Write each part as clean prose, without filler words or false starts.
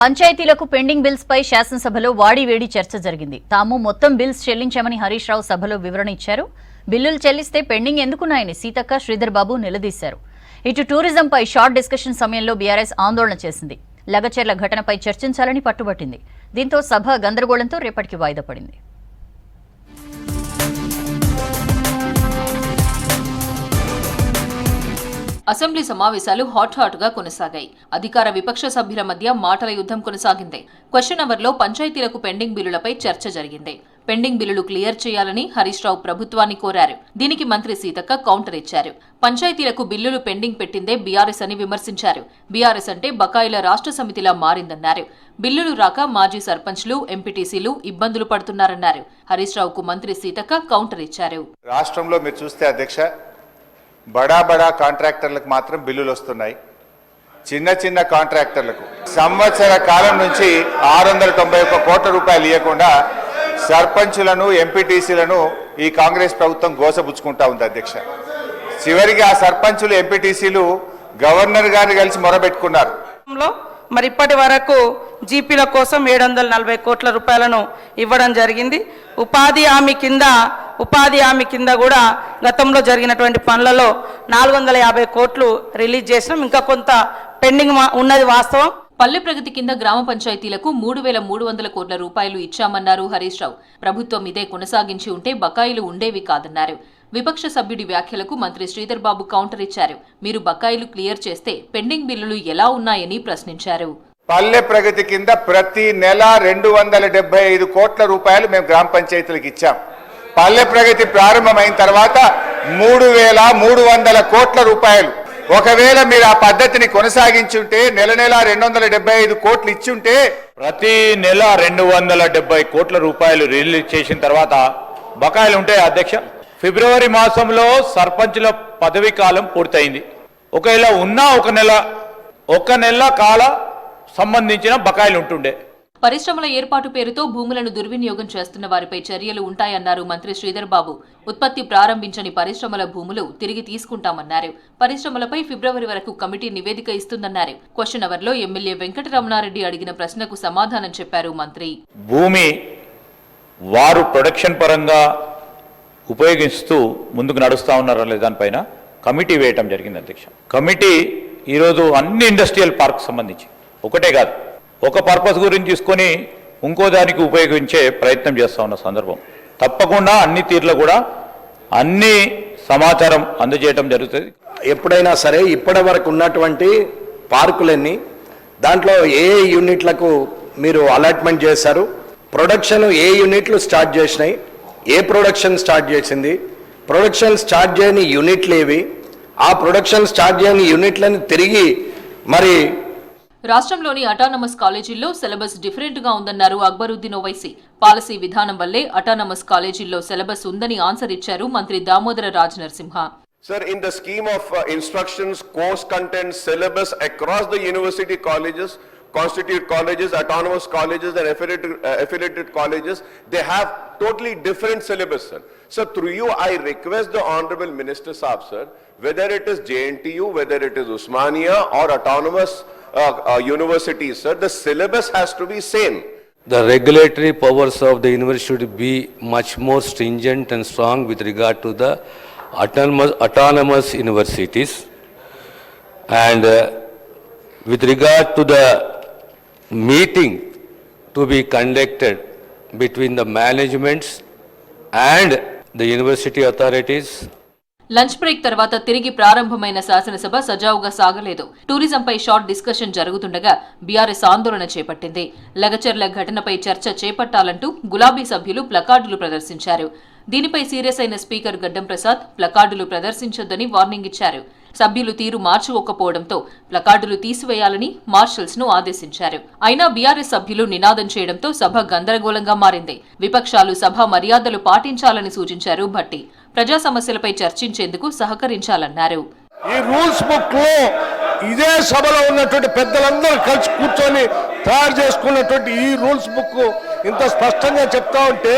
పంచాయతీలకు pending bills పై శాసనసభలో వాడివేడి చర్చ జరిగింది. తాము మొత్తం బిల్స్ చెల్లించామని హరీష్ రావు సభలో వివరణ ఇచ్చారు. బిల్లులు చెల్లిస్తే పెండింగ్ ఎందుకున్నాయని సీతక్క, శ్రీధర్ బాబు నిలదీశారు. ఇటు టూరిజంపై షార్ట్ డిస్కషన్ సమయంలో బీఆర్ఎస్ ఆందోళన చేసింది. లగచర్ల ఘటనపై చర్చించాలని పట్టుబట్టింది. దీంతో సభ గందరగోళంతో రేపటికి వాయిదా పడింది. అసెంబ్లీ సమావేశాలు హాట్ గా కొనసాగాయి. అధికార విపక్ష సభ్యుల మధ్య మాటల యుద్ధం కొనసాగింది. క్వశ్చన్ అవర్లో పంచాయతీలకు పెండింగ్ బిల్లులపై చర్చ జరిగింది. పెండింగ్ బిల్లులు క్లియర్ చేయాలని హరీష్ రావు ప్రభుత్వాన్ని కోరారు. దీనికి మంత్రి సీతక్క కౌంటర్ ఇచ్చారు. పంచాయతీలకు బిల్లులు పెండింగ్ పెట్టిందే బీఆర్ఎస్ అని విమర్శించారు. బీఆర్ఎస్ అంటే బకాయిల రాష్ట్ర సమితిలా మారిందన్నారు. బిల్లులు రాక మాజీ సర్పంచ్లు, ఎంపీటీసీలు ఇబ్బందులు పడుతున్నారన్నారు. హరీష్ రావుకు మంత్రి సీతక్క కౌంటర్ ఇచ్చారు. రాష్ట్రంలో మీరు చూస్తే అధ్యక్ష, బడా కాంట్రాక్టర్లకు మాత్రం బిల్లులు వస్తున్నాయి. చిన్న కాంట్రాక్టర్లకు సంవత్సర కాలం నుంచి 691 కోట్ల రూపాయలు ఇవ్వకుండా సర్పంచులను, ఎంపీటీసీలను ఈ కాంగ్రెస్ ప్రభుత్వం గోసబుచ్చుకుంటా ఉంది అధ్యక్ష. చివరికి ఆ సర్పంచులు, ఎంపీటీసీలు గవర్నర్ గారిని కలిసి మొరబెట్టుకున్నారు. మరి ఇప్పటి వరకు జీపీల కోసం 740 కోట్ల రూపాయలను ఇవ్వడం జరిగింది. ఉపాధి హామీ కింద కూడా గతంలో జరిగినటువంటి పనులలో 450 కోట్లు రిలీజ్ చేసినాం. ఇంకా కొంత పెండింగ్ ఉన్నది వాస్తవం. పల్లె ప్రగతి కింద గ్రామ పంచాయతీలకు 3,300 కోట్ల రూపాయలు ఇచ్చామన్నారు హరీష్ రావు. ప్రభుత్వం ఇదే కొనసాగించి ఉంటే బకాయిలు ఉండేవి కాదన్నారు. విపక్ష సభ్యుడి వ్యాఖ్యలకు మంత్రి శ్రీధర్ బాబు కౌంటర్ ఇచ్చారు. మీరు బకాయిలు క్లియర్ చేస్తే పెండింగ్ బిల్లులు ఎలా ఉన్నాయని ప్రశ్నించారు. పల్లె ప్రగతి కింద ప్రతి నెల 275 కోట్ల రూపాయలు మేము గ్రామ పంచాయతీలకు ఇచ్చాం. పల్లె ప్రగతి ప్రారంభమైన తర్వాత 3,300 కోట్ల రూపాయలు. ఒకవేళ మీరు ఆ పద్ధతిని కొనసాగించుంటే నెల 275 కోట్లు ఇచ్చుంటే ప్రతి నెల 270 కోట్ల రూపాయలు రిలీజ్ చేసిన తర్వాత బకాయిలు ఉంటాయి అధ్యక్ష. ఫిబ్రవరి మాసంలో సర్పంచుల పదవీ కాలం పూర్తయింది. ఒకవేళ ఉన్నా ఒక నెల కాల సంబంధించిన బకాయిలు ఉంటుండే. పరిశ్రమల ఏర్పాటు పేరుతో భూములను దుర్వినియోగం చేస్తున్న వారిపై చర్యలు ఉంటాయన్నారు మంత్రి శ్రీధర్ బాబు. ఉత్పత్తి ప్రారంభించని పరిశ్రమల భూములు తిరిగి తీసుకుంటామన్నారు. పరిశ్రమలపై ఫిబ్రవరి వరకు కమిటీ నివేదిక ఇస్తుందన్నారు. క్వశ్చన్ అవర్లో ఎమ్మెల్యే వెంకటరమణారెడ్డి అడిగిన ప్రశ్నకు సమాధానం చెప్పారు మంత్రి. భూమి వారు ప్రొడక్షన్ పరంగా ఉపయోగిస్తూ ముందుకు నడుస్తూ ఉన్నారా లేదా దానిపైన కమిటీ వేయటం జరిగింది అధ్యక్ష. కమిటీ ఈరోజు అన్ని ఇండస్ట్రియల్ పార్క్ సంబంధించి ఒకటే కాదు, ఒక పర్పస్ గురించి తీసుకొని ఇంకో దానికి ఉపయోగించే ప్రయత్నం చేస్తూ ఉన్న సందర్భం. తప్పకుండా అన్ని తీర్లు కూడా అన్ని సమాచారం అందజేయడం జరుగుతుంది. ఎప్పుడైనా సరే ఇప్పటి వరకు ఉన్నటువంటి పార్కులన్నీ దాంట్లో ఏ యూనిట్లకు మీరు అలాట్మెంట్ చేశారు, ప్రొడక్షన్ ఏ యూనిట్లు స్టార్ట్ చేసినాయి, ఏ ప్రొడక్షన్ స్టార్ట్ చేసింది, ప్రొడక్షన్ స్టార్ట్ చేయని యూనిట్లు ఏవి, ఆ ప్రొడక్షన్ స్టార్ట్ చేయని యూనిట్లను తిరిగి మరి రాష్ట్రంలోని అటానమస్ కాలేజీల్లో సిలబస్ డిఫరెంట్ గా ఉందన్నారు అక్బరుద్దీన్ ఓవైసీ. పాలసీ విధానం వల్లే అటానమస్ కాలేజీల్లో సిలబస్ ఉందని ఆన్సర్ ఇచ్చారు మంత్రి Damodara Raj Narasimha. Sir, in the scheme of instructions, course content, syllabus across the university colleges, constitute colleges, autonomous colleges and affiliated colleges, they have totally different syllabus, sir. So through you, I request the Honorable Minister Saab, sir, whether it is JNTU, whether it is Usmania or autonomous universities, sir, the syllabus has to be same. The regulatory powers of the university should be much more stringent and strong with regard to the autonomous universities, and with regard to the meeting to be conducted between the managements and the university authorities. Lunch break తర్వాత తిరిగి ప్రారంభమైన శాసనసభ సజావుగా సాగలేదు. టూరిజంపై short discussion జరుగుతుండగా BRS ఆందోళన చేపట్టింది. లగచర్ల ఘటనపై చర్చ చేపట్టాలంటూ గులాబీ సభ్యులు ప్లకార్డులు ప్రదర్శించారు. దీనిపై సీరియస్ అయిన స్పీకర్ గడ్డం ప్రసాద్ ప్లకార్డులు ప్రదర్శించొద్దని వార్నింగ్ ఇచ్చారు. సభ్యులు తీరు మార్చుకోకపోవడంతో ప్లకార్డులు తీసివేయాలని మార్షల్స్ ను ఆదేశించారు. అయినా బీఆర్ఎస్ సభ్యులు నినాదం చేయడంతో సభ గందరగోళంగా మారింది. విపక్షాలు సభ మర్యాదలు పాటించాలని సూచించారు భట్టి. ప్రజా సమస్యలపై చర్చించేందుకు సహకరించాలన్నారు. ఈ రూల్స్ బుక్ లో ఇదే సభలో ఉన్నటువంటి పెద్దలందరూ కలిసి కూర్చొని తయారు చేసుకున్నటువంటి ఈ రూల్స్ బుక్ ఇంత స్పష్టంగా చెప్తా ఉంటే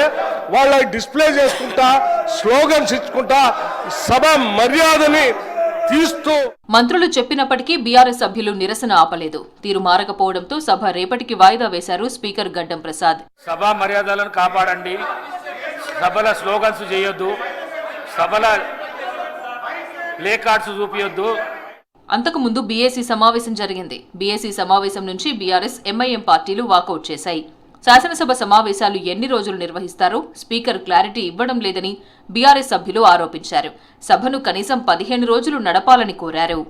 వాళ్ళ డిస్ప్లే చేసుకుంటా, స్లోగన్స్ ఇచ్చుకుంటా సభ మర్యాదని తీస్తూ మంత్రులు చెప్పినప్పటికీ బీఆర్ఎస్ సభ్యులు నిరసన ఆపలేదు. తీరు మారకపోవడంతో సభ రేపటికి వాయిదా వేశారు స్పీకర్ గడ్డం ప్రసాద్. సభా మర్యాదలను కాపాడండి, సభల స్లోగన్స్ చేయొద్దు, సభల ప్లే కార్డ్స్ చూపించొద్దు. అంతకుముందు బీఏసీ సమావేశం జరిగింది. బీఏసీ సమావేశం నుంచి బీఆర్ఎస్, ఎంఐఎం పార్టీలు వాకౌట్ చేశాయి. శాసనసభ సమావేశాలు ఎన్ని రోజులు నిర్వహిస్తారో స్పీకర్ క్లారిటీ ఇవ్వడం లేదని బీఆర్ఎస్ సభ్యులు ఆరోపించారు. సభను కనీసం 15 రోజులు నడపాలని కోరారు.